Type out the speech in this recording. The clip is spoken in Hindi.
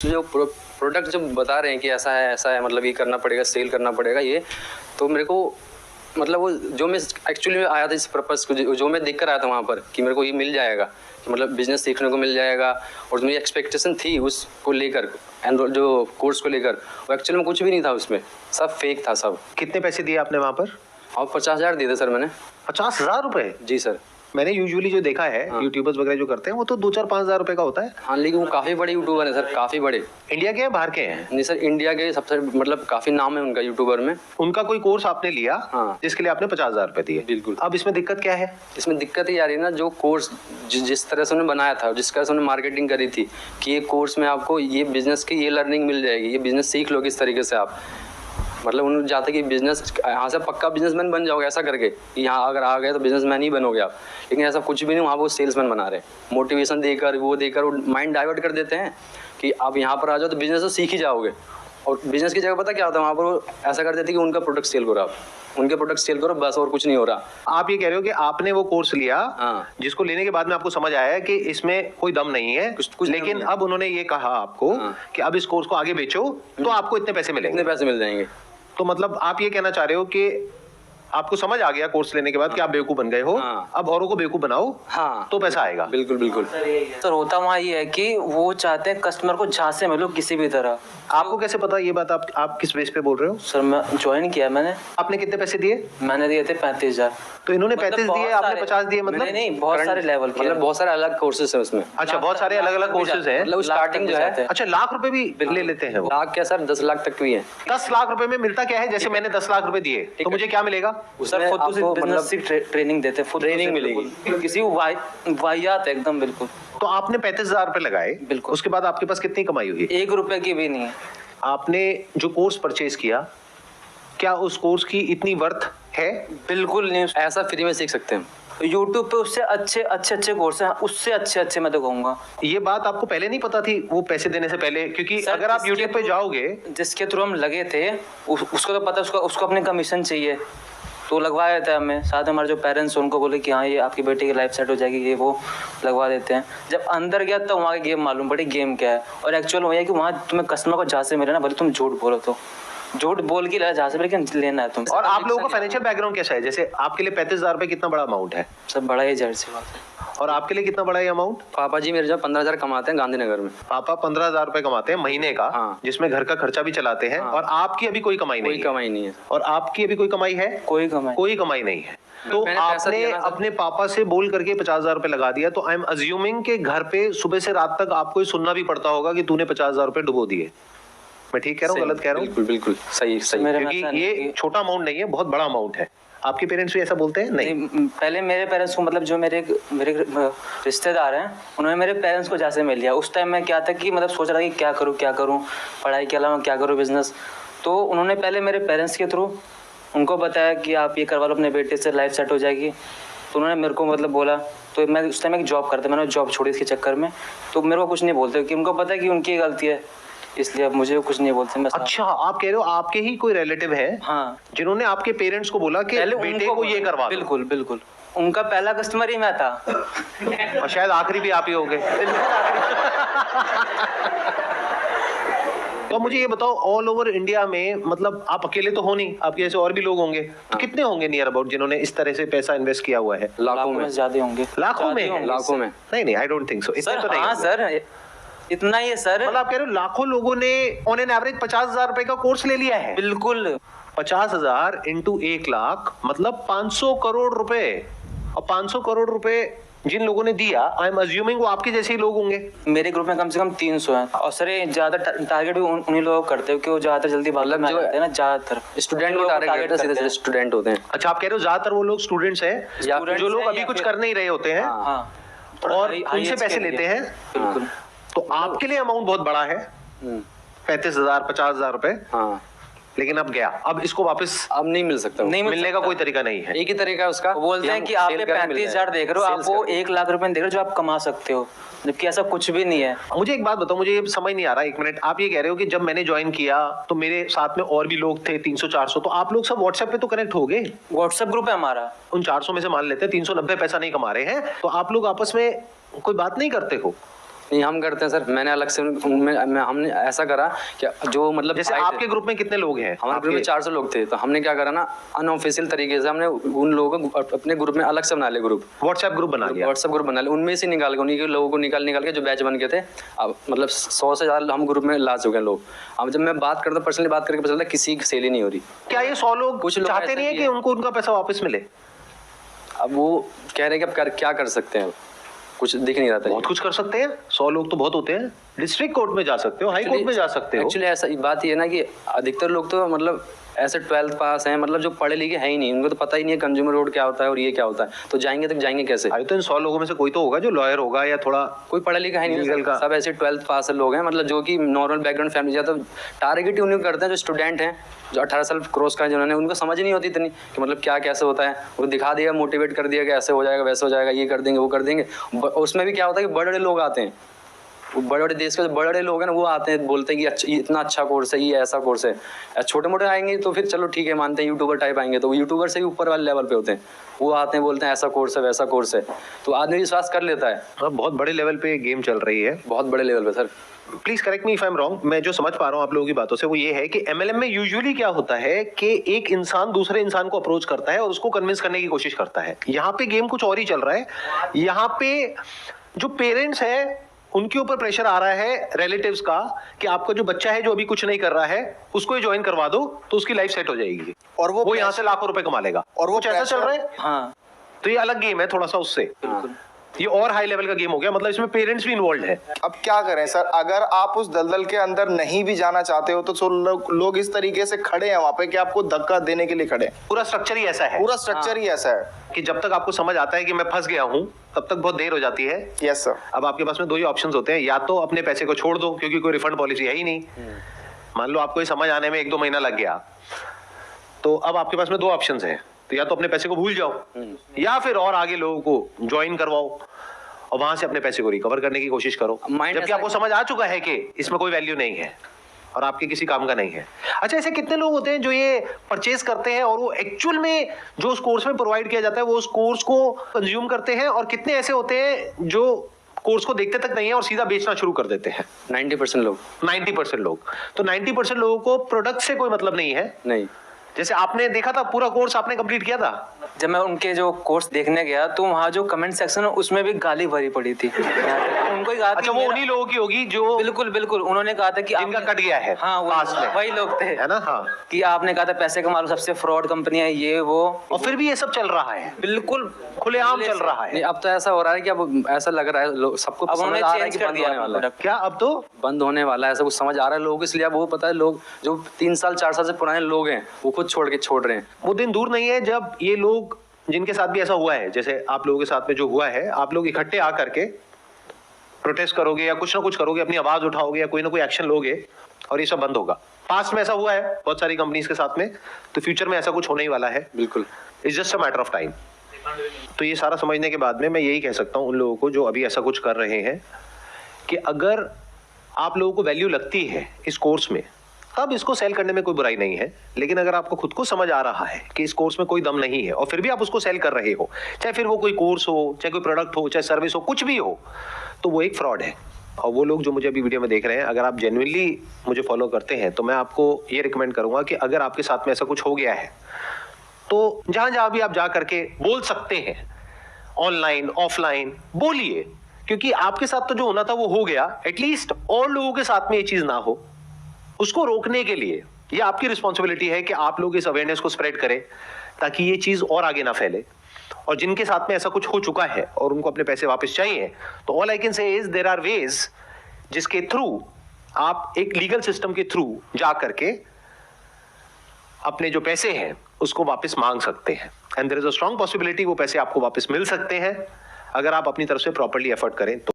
जो प्रोडक्ट जब बता रहे हैं कि ऐसा है मतलब ये करना पड़ेगा, सेल करना पड़ेगा ये, तो मेरे को मतलब वो जो मैं एक्चुअली आया था इस पर्पस को, जो मैं देख कर आया था वहाँ पर कि मेरे को ये मिल जाएगा, कि मतलब बिजनेस सीखने को मिल जाएगा, और मेरी एक्सपेक्टेशन थी उसको लेकर एंड जो कोर्स को लेकर, वो एक्चुअली में कुछ भी नहीं था उसमें, सब फेक था सब। कितने पैसे दिए आपने वहाँ पर? और 50,000 दिए थे सर मैंने। 50,000 रुपए? जी सर। मैंने यूजुअली जो देखा है यूट्यूबर्स वगैरह जो करते हैं वो तो 2-4-5,000 रुपए का होता है। हाँ, लेकिन वो काफ़ी बड़े यूट्यूबर हैं सर, काफ़ी बड़े। इंडिया के हैं बाहर के हैं? नहीं सर, इंडिया के सबसे मतलब काफ़ी नाम है उनका यूट्यूबर में। उनका कोई कोर्स आपने लिया? हाँ। जिसके लिए आपने 50,000 रुपए दिए? बिल्कुल। अब इसमें दिक्कत क्या है? इसमें दिक्कत ये आ रही है ना, जो कोर्स जिस तरह से उन्होंने बनाया था, जिस तरह से उन्होंने मार्केटिंग करी थी कि ये कोर्स में आपको ये बिजनेस की ये लर्निंग मिल जाएगी, ये बिजनेस सीख लोगे इस तरीके से आप, मतलब उन्होंने चाहते कि बिजनेस यहाँ से पक्का बिजनेसमैन बन जाओगे ऐसा करके, यहाँ अगर आ गए तो बिजनेसमैन ही बनोगे आप, लेकिन ऐसा कुछ भी नहीं, वहाँ वो सेल्समैन बना रहे हैं। मोटिवेशन देकर वो माइंड डाइवर्ट कर देते हैं कि आप यहाँ पर आ जाओ तो बिजनेस तो सीख ही जाओगे, और बिजनेस की जगह पता क्या होता है वहाँ पर, वो ऐसा कर देते कि उनका प्रोडक्ट सेल करो, आप उनके प्रोडक्ट सेल करो बस, और कुछ नहीं हो रहा। आप ये कह रहे हो कि आपने वो कोर्स लिया, हाँ। जिसको लेने के बाद में आपको समझ आया कि इसमें कोई दम नहीं है, कुछ लेकिन अब उन्होंने ये कहा आपको कि अब इस कोर्स को आगे बेचो तो आपको इतने पैसे मिलेंगे। इतने पैसे मिल जाएंगे। तो मतलब आप ये कहना चाह रहे हो कि आपको समझ आ गया कोर्स लेने के बाद कि आप बेवकूफ बन गए हो, अब औरों को बेवकूफ बनाओ तो पैसा आएगा। बिल्कुल बिल्कुल सर, होता वहाँ ये है कि वो चाहते हैं कस्टमर को झांसे में लो किसी भी तरह। आपको कैसे पता ये बात? आप किस बेस पे बोल रहे हो? सर मैं ज्वाइन किया मैंने। आपने कितने पैसे दिए? मैंने दिए थे 35,000। तो इन्होंने 35 दिए, आपने 50 दिए? मतलब नहीं, बहुत सारे लेवल के, मतलब बहुत सारे अलग कोर्सेज हैं उसमें। अच्छा, बहुत सारे अलग अलग कोर्सेज हैं। मतलब स्टार्टिंग जो है, अच्छा, लाख रुपए भी ले लेते हैं वो? लाख क्या सर, 10 लाख तक भी है। 10 लाख रुपए में मिलता क्या है? जैसे मैंने 10 लाख रुपए दिए तो मुझे क्या मिलेगा? सर खुद से बिजनेस की ट्रेनिंग देते, खुद ट्रेनिंग मिलेगी किसी वाहियात एकदम बिल्कुल। तो आपने 35,000 रुपए लगाए, बिल्कुल। उसके बाद आपके पास कितनी कमाई हुई? 1 रुपए की भी नहीं है। आपने जो कोर्स परचेज किया, क्या उस कोर्स की इतनी वर्थ है? बिल्कुल नहीं। ऐसा फ्री में सीख सकते हैं यूट्यूब पे उससे अच्छे कोर्स हैं, उससे अच्छे मैं तो कहूँगा। ये बात आपको पहले नहीं पता थी वो पैसे देने से पहले? क्योंकि अगर आप यूट्यूब पे जाओगे, जिसके थ्रू हम लगे थे उसको तो पता, उसको अपने कमीशन चाहिए, तो लगवाया था हमें। साथ में हमारे जो पेरेंट्स उनको बोले कि हाँ ये आपकी बेटी की लाइफ सेट हो जाएगी, ये वो लगवा देते हैं। जब अंदर गया तो वहाँ का गेम मालूम पड़ी गेम क्या है, और एक्चुअल वही है कि वहाँ तुम्हें कस्टमर को जहाँ से मिले ना, भले तुम झूठ बोलो, तो झूठ बोल के जहाँ से लेकिन लेना है तुम। और आप लोगों का फाइनेंशियल बैकग्राउंड कैसा है? जैसे आपके लिए 35,000 रुपए कितना बड़ा अमाउंट है? सब बड़ा ही जाहिर सी बात है। और आपके लिए कितना बड़ा है अमाउंट? पापा जी मेरे जब 15,000 कमाते हैं गांधीनगर में। पापा 15,000 रुपए कमाते हैं महीने का? हाँ। जिसमें घर का खर्चा भी चलाते हैं। और आपकी अभी कोई कमाई नहीं? कोई कमाई नहीं है। और आपकी अभी कोई कमाई है? कोई कमाई नहीं है। तो मैंने पैसा आपने दिया ना सर। अपने पापा से बोल करके 50,000 रुपए लगा दिया, तो आई एम अज्यूमिंग के घर पे सुबह से रात तक आपको सुनना भी पड़ता होगा कि तूने 50,000 रुपए डुबो दिए। मैं ठीक कह रहा हूँ, गलत कह रहा हूँ? बिल्कुल बिल्कुल सही। क्योंकि ये छोटा अमाउंट नहीं है, बहुत बड़ा अमाउंट है। आपके पेरेंट्स भी ऐसा बोलते हैं? नहीं। पहले मेरे पेरेंट्स को, मतलब जो मेरे रिश्तेदार हैं, उन्होंने मेरे पेरेंट्स को जैसे मिल लिया। उस टाइम मैं क्या था कि मतलब सोच रहा था कि क्या करूँ, पढ़ाई के अलावा क्या करूँ, बिजनेस। तो उन्होंने पहले मेरे पेरेंट्स के थ्रू उनको बताया कि आप ये करवा लो अपने बेटे से, लाइफ सेट हो जाएगी। तो उन्होंने मेरे को मतलब बोला, तो मैं उस टाइम एक जॉब करता, मैंने जॉब छोड़ी इसके चक्कर में। तो मेरे को कुछ नहीं बोलते कि उनको पता है कि उनकी गलती है, इसलिए अब मुझे कुछ नहीं बोलते। मैं अच्छा, आप कह रहे हो आपके ही कोई रिलेटिव है हाँ, जिन्होंने आपके पेरेंट्स को बोला कि बेटे को ये करवा दो? बिल्कुल बिल्कुल। उनका पहला कस्टमर ही मैं था और शायद आखिरी भी आप ही होंगे। तो मुझे ये बताओ, ऑल ओवर इंडिया में, मतलब आप अकेले तो हो नहीं, आपके जैसे और भी लोग होंगे, तो कितने होंगे नियर अबाउट जिन्होंने इस तरह से पैसा इन्वेस्ट किया हुआ है? लाखों में ज्यादा होंगे। लाखों में? लाखों में नहीं, आई डोंट थिंक सो। इतना तो नहीं। हाँ सर, इतना ही है सर। मतलब आप कह रहे हो लाखों लोगों ने ऑन एन एवरेज 50,000 रुपए का कोर्स ले लिया है? बिल्कुल। 50,000 इंटू 1 लाख मतलब 500 करोड़ रुपए। और 500 करोड़ रुपए जिन लोगों ने दिया, आई एम अज्यूमिंग वो आपके जैसे ही लोग होंगे। मेरे ग्रुप में कम से कम 300 हैं। और सर ज्यादा टारगेट भी उन्हीं लोगों को करते हो कि वो ज्यादातर जल्दी भाग में आते हैं ना, ज्यादातर स्टूडेंट को टारगेट करते हैं, स्टूडेंट होते हैं। अच्छा, आप कह रहे हो ज्यादातर वो लोग स्टूडेंट्स हैं जो लोग अभी कुछ कर नहीं रहे होते हैं और उनसे पैसे लेते हैं। बिल्कुल। तो आपके लिए अमाउंट बहुत बड़ा है, 35,000 50,000 रुपए। लेकिन अब गया, अब इसको वापस अब नहीं मिल सकता, नहीं मिलने का कोई तरीका नहीं है। एक ही तरीका है उसका। बोलते हैं कि आप 35,000 देख रहे हो, आप वो 1 लाख रुपए देख रहे हो जो आप कमा सकते हो, जबकि ऐसा कुछ भी नहीं है। मुझे एक बात बताओ, मुझे ये समझ नहीं आ रहा, 1 मिनट। आप ये कह रहे हो कि जब मैंने ज्वाइन किया तो मेरे साथ में और भी लोग थे 300-400, तो आप लोग सब व्हाट्सएप पे तो कनेक्ट हो गए? व्हाट्सएप ग्रुप है हमारा। उन 400 में से मान लेते हैं 390 पैसा नहीं कमा रहे हैं, तो आप लोग आपस में कोई बात नहीं करते हो? नहीं हम करते हैं सर, मैंने अलग से हमने ऐसा करा कि जो मतलब जैसे आपके ग्रुप में कितने लोग हैं? हमारे ग्रुप में 400 लोग थे, तो हमने क्या करा ना, अनऑफिशियल तरीके से हमने उन लोगों को अपने ग्रुप में अलग से बना लिया, ग्रुप व्हाट्सएप ग्रुप बना लिया, व्हाट्सएप ग्रुप बना लिया, उनमें से निकाल के उन्हीं के लोगों को निकाल के जो बैच बन के थे, अब मतलब 100 से ज़्यादा हम ग्रुप में ला चुके हैं लोग। अब जब मैं बात करता हूँ पर्सनली बात करके पता चलता है किसी की सेल ही नहीं हो रही। क्या ये 100 लोग कुछ लोग चाहते नहीं है कि उनको उनका पैसा वापस मिले? अब वो कह रहे हैं कि अब क्या कर सकते हैं, कुछ दिख नहीं रहा था। बहुत कुछ कर सकते हैं, 100 लोग तो बहुत होते हैं। डिस्ट्रिक्ट कोर्ट में जा सकते हो, हाई कोर्ट में जा सकते हो। एक्चुअली ऐसा बात ये है ना कि अधिकतर लोग तो मतलब ऐसे 12th पास हैं, मतलब जो पढ़े लिखे हैं ही नहीं, उनको तो पता ही नहीं है कंज्यूमर रोड क्या होता है और ये क्या होता है, तो जाएंगे कैसे? अरे तो इन 100 लोगों में से कोई तो होगा जो लॉयर होगा या थोड़ा कोई पढ़ा लिखा है नहीं, सब ऐसे 12th पास लोग हैं, मतलब जो कि नॉर्मल बैकग्राउंड फैमिली, या तो टारगेट ही उन्हें करते हैं जो स्टूडेंट हैं, जो 18 साल क्रॉस कर जिन्होंने, उनको समझ नहीं होती इतनी कि मतलब क्या कैसे होता है, वो दिखा दिया, मोटिवेट कर दिया कि ऐसे हो जाएगा वैसे हो जाएगा, ये कर देंगे वो कर देंगे। उसमें भी क्या होता है कि बड़े बड़े लोग आते हैं, बड़े बड़े देश के जो बड़े बड़े लोग हैं ना, वो आते हैं बोलते हैं कि इतना अच्छा कोर्स है, ये ऐसा कोर्स है। छोटे मोटे आएंगे तो फिर चलो ठीक है मानते हैं, यूट्यूबर टाइप आएंगे तो वो यूट्यूबर से भी ऊपर वाले लेवल पे होते हैं, वो आते हैं बोलते हैं ऐसा कोर्स है वैसा कोर्स है, तो आदमी विश्वास कर लेता है। बहुत बड़े लेवल पे गेम चल रही है, बहुत बड़े लेवल पे sir. Please correct me if I am wrong. मैं जो समझ पा रहा हूँ आप लोगों की बातों से वो ये है कि एमएलएम में यूजुअली क्या होता है कि एक इंसान दूसरे इंसान को अप्रोच करता है और उसको कन्विंस करने की कोशिश करता है। यहाँ पे गेम कुछ और ही चल रहा है। यहाँ पे जो पेरेंट्स है उनके ऊपर प्रेशर आ रहा है रिलेटिव्स का कि आपका जो बच्चा है जो अभी कुछ नहीं कर रहा है उसको ही ज्वाइन करवा दो तो उसकी लाइफ सेट हो जाएगी और वो यहाँ से लाखों रुपए कमा लेगा, और वो ऐसा चल रहा है। हाँ, तो ये अलग गेम है थोड़ा सा उससे, ये और हाई लेवल का गेम हो गया, मतलब इसमें पेरेंट्स भी इन्वॉल्व है। अब क्या करें सर, अगर आप उस दलदल के अंदर नहीं भी जाना चाहते हो तो लोग इस तरीके से खड़े हैं वहां पे कि आपको धक्का देने के लिए खड़े हैं। पूरा स्ट्रक्चर ही ऐसा है, पूरा स्ट्रक्चर ही ऐसा है कि जब तक आपको समझ आता है कि मैं फंस गया हूं तब तक बहुत देर हो जाती है। Yes sir. अब आपके पास में दो ही ऑप्शंस होते हैं, या तो अपने पैसे को छोड़ दो क्योंकि कोई रिफंड पॉलिसी है ही नहीं। मान लो आपको ये समझ आने में 1-2 महीना लग गया, तो अब आपके पास में 2 ऑप्शंस हैं, तो या तो अपने पैसे को भूल जाओ या फिर और आगे लोगों को ज्वाइन करवाओ और वहां से अपने पैसे को रिकवर करने की कोशिश करो, जबकि आपको समझ आ चुका है कि इसमें कोई वैल्यू नहीं है और आपके किसी काम का नहीं है। अच्छा, ऐसे कितने लोग होते हैं जो ये परचेज करते हैं और वो एक्चुअल में जो उस कोर्स में प्रोवाइड किया जाता है वो उस कोर्स को कंज्यूम करते हैं, और कितने ऐसे होते हैं जो कोर्स को देखते तक नहीं है और सीधा बेचना शुरू कर देते हैं? 90% लोग। 90% लोग। तो 90% लोगों को प्रोडक्ट से कोई मतलब नहीं है। नहीं, जैसे आपने देखा था पूरा कोर्स आपने कंप्लीट किया था, जब मैं उनके जो कोर्स देखने गया तो वहाँ जो कमेंट सेक्शन है उसमें भी गाली भरी पड़ी थी। उनको ही कहा अच्छा, वो उन्हीं लोगों की होगी जो बिल्कुल बिल्कुल उन्होंने कहा था कि जिनका कट गया है। हाँ, वही लोग थे, है ना? हाँ, कि आपने कहा था पैसे कमा लो, सबसे फ्रॉड कंपनी है ये वो, और फिर भी ये सब चल रहा है, बिल्कुल खुलेआम चल रहा है। नहीं, अब तो ऐसा हो रहा है कि अब ऐसा लग रहा है सबको अब समझ उन्होंने आ रहा है चेंज कि कर बंद दिया होने वाला है। क्या अब तो बंद होने वाला है, ऐसा कुछ समझ आ रहा है लोगों को, इसलिए अब वो पता है लोग जो 3 साल 4 साल से पुराने लोग हैं वो खुद छोड़ रहे हैं। वो दिन दूर नहीं है जब ये लोग जिनके साथ भी ऐसा हुआ है, जैसे आप लोगों के साथ में जो हुआ है, आप लोग इकट्ठे आ करके प्रोटेस्ट करोगे या कुछ ना कुछ करोगे, अपनी आवाज उठाओगे या कोई ना कोई एक्शन लोगे और ये सब बंद होगा। पास्ट में ऐसा हुआ है बहुत सारी कंपनीज के साथ में, तो फ्यूचर में ऐसा कुछ होने ही वाला है। बिल्कुल, it's just a matter of time. तो ये सारा समझने के बाद में मैं यही कह सकता हूँ उन लोगों को जो अभी ऐसा कुछ कर रहे हैं कि अगर आप लोगों को वैल्यू लगती है इस कोर्स में तब इसको सेल करने में कोई बुराई नहीं है, लेकिन अगर आपको खुद को समझ आ रहा है कि इस कोर्स में कोई दम नहीं है और फिर भी आप उसको सेल कर रहे हो, चाहे फिर वो कोई कोर्स हो, चाहे कोई प्रोडक्ट हो, चाहे सर्विस हो, कुछ भी हो, तो वो एक फ्रॉड है। और वो लोग जो मुझे अभी वीडियो में देख रहे हैं, अगर आप जेन्युइनली मुझे फॉलो करते हैं तो मैं आपको ये रिकमेंड करूंगा कि अगर आपके साथ में ऐसा कुछ हो गया है तो जहां जहां भी आप जा करके बोल सकते हैं, ऑनलाइन ऑफलाइन बोलिए, क्योंकि आपके साथ तो जो होना था वो हो गया, एटलीस्ट और लोगों के साथ में ये चीज ना हो, उसको रोकने के लिए ये आपकी रिस्पॉन्सिबिलिटी है कि आप लोग इस अवेयरनेस को स्प्रेड करें ताकि ये चीज और आगे ना फैले। और जिनके साथ में ऐसा कुछ हो चुका है और उनको अपने पैसे वापस चाहिए, तो all I can say is there are ways जिसके थ्रू आप एक लीगल सिस्टम के थ्रू जा करके अपने जो पैसे हैं उसको वापस मांग सकते हैं, and there is a strong possibility वो पैसे आपको वापस मिल सकते हैं अगर आप अपनी तरफ से प्रॉपर्ली एफर्ट करें तो।